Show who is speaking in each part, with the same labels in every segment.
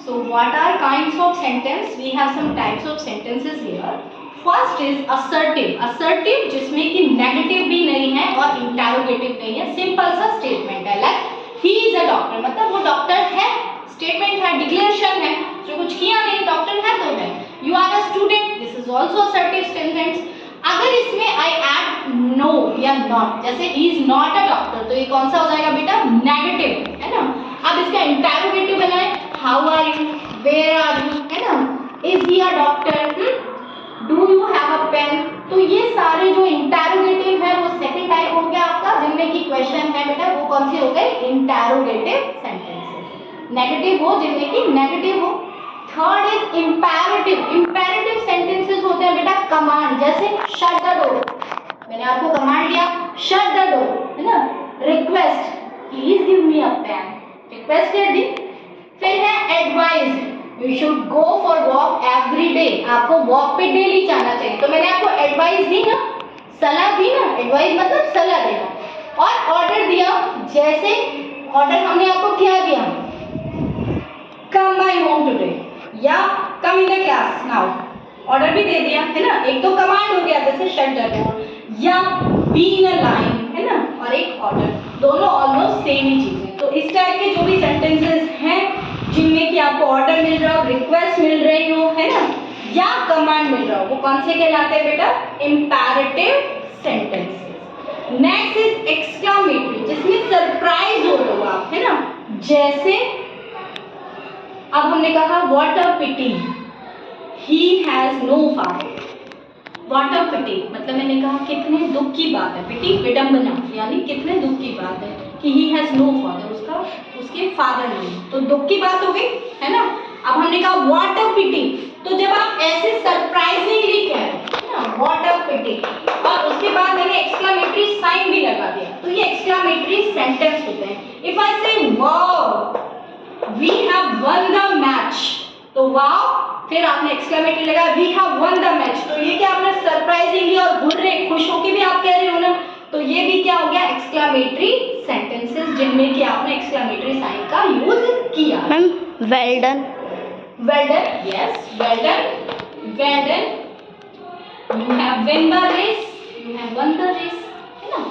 Speaker 1: So what are kinds of sentence? We have some types of sentences here. First is assertive. Assertive जिसमें कि negative भी नहीं है और interrogative नहीं है, simple सा statement है, like he is a doctor, मतलब वो डॉक्टर है, statement है, declaration है, जो कुछ किया नहीं, डॉक्टर है तो है. You are a student, this is also assertive sentence. अगर इसमें I add no या not, जैसे he is not a doctor, तो ये कौन सा हो जाएगा बेटा? Negative, है ना. अब इसका interrogative बनाए, how are you, where are you, है ना, is he a doctor, do you have a pen. तो ये सारे जो इंटैरोगेटिव है वो सेकंड टाइप हो गया आपका, जिनमें की क्वेश्चन है बेटा, वो कौन सी हो गई? Interrogative sentences. नेगेटिव हो जिनमें की नेगेटिव हो. Third is imperative. Imperative sentences होते हैं बेटा कमांड, जैसे शट द डोर, मैंने आपको कमांड दिया शट द डोर, है ना. Request, please give me a pen, request कर दी. फिर है advice, you should go for walk every day, आपको वॉक पे डेली जाना चाहिए. तो मैंने आपको एडवाइस दी ना, सलाह दी ना, एडवाइस मतलब सलाह देना. और ऑर्डर दिया, जैसे ऑर्डर हमने आपको क्या दिया, कम माय होम टुडे या come in the class now, order भी दे दिया, है ना. एक तो कमांड हो गया जैसे शट द डोर या बी इन अ लाइन, है ना, और एक ऑर्डर, दोनों ऑलमोस्ट सेम ही चीजें. तो इस टाइप के जो भी सेंटेंसेस हैं जिनमें कि आपको ऑर्डर मिल रहा हो, रिक्वेस्ट मिल रही हो, है ना, या कमांड मिल रहा हो, वो कौन से कहलाते हैं बेटा? Imperative sentences. Next is exclamatory, जिसमें सरप्राइज हो रहे हो आप, है ना. जैसे अब हमने कहा what a pity, he has no father. What a pity मतलब मैंने कहा कितने दुख की बात है, पिटी विडंबना, यानी कितने दुख की बात है कि ही हैज नो फादर, उसके फादर नहीं, तो दुख की बात हो गई, है ना. अब हमने कहा व्हाट अ पिटी, तो जब आप ऐसे सरप्राइजिंगली कह रहे हैं ना व्हाट अ पिटी, और उसके बाद मैंने एक्सक्लेमेटरी साइन भी लगा दिया, तो ये एक्सक्लेमेटरी सेंटेंस होते हैं. If I say wow we have won the match, तो वाओ फिर आपने एक्सक्लेमेटरी लगा we have won the match, तो ये क्या आपने सरप्राइजिंगली और हुर्रे खुश होके भी आप कह रहे हो ना, तो ये भी क्या हो गया? एक्सक्लेमेटरी सेंटेंसेस, जिनमें कि आपने एक्सक्लेमेटरी साइन का यूज किया.
Speaker 2: Ma'am well done.
Speaker 1: Well done, yes well done, well done. You have win the race, you have won the race, है ना.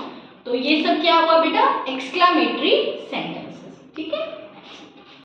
Speaker 1: तो ये सब क्या हुआ बेटा? Exclamatory sentences. ठीक है.